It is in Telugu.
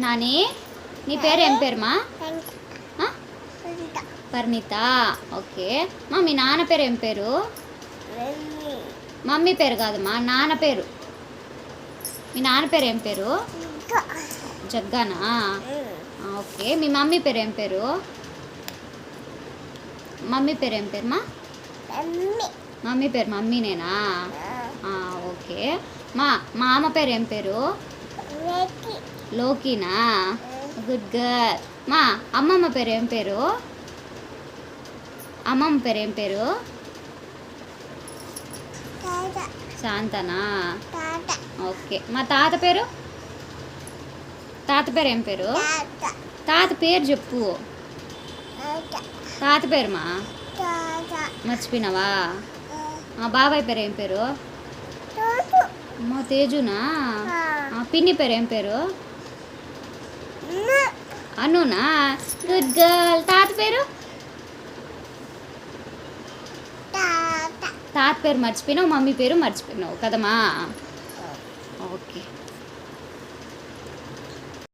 నాని నీ పేరు ఏం పేరుమా? పరిణిత. ఓకే మా మీ నాన్న పేరు ఏం పేరు? మమ్మీ పేరు కాదమ్మా, నాన్న పేరు. మీ నాన్న పేరు ఏం పేరు? జగ్గానా? ఓకే మీ మమ్మీ పేరు ఏం పేరు? మమ్మీ పేరు ఏం పేరు మా? మమ్మీ పేరు మమ్మీనేనా? ఓకే మా అమ్మ పేరు ఏం పేరు? లోకినా? Good girl. మా అమ్మమ్మ పేరు ఏం పేరు? అమ్మమ్మ పేరు ఏం పేరు? శాంతనా? ఓకే మా తాత పేరు? తాత పేరు ఏం పేరు? తాత పేరు చెప్పు. తాత పేరు మా మర్చిపోయినావా? మా బాబాయ్ పేరు ఏం పేరు? మా తేజునా? పిన్ని పేరు ఏం పేరు? అనునా? Good girl. తాత పేరు? తాత పేరు మర్చిపోయినావు, మమ్మీ పేరు మర్చిపోయినావు కదమ్మా. ఓకే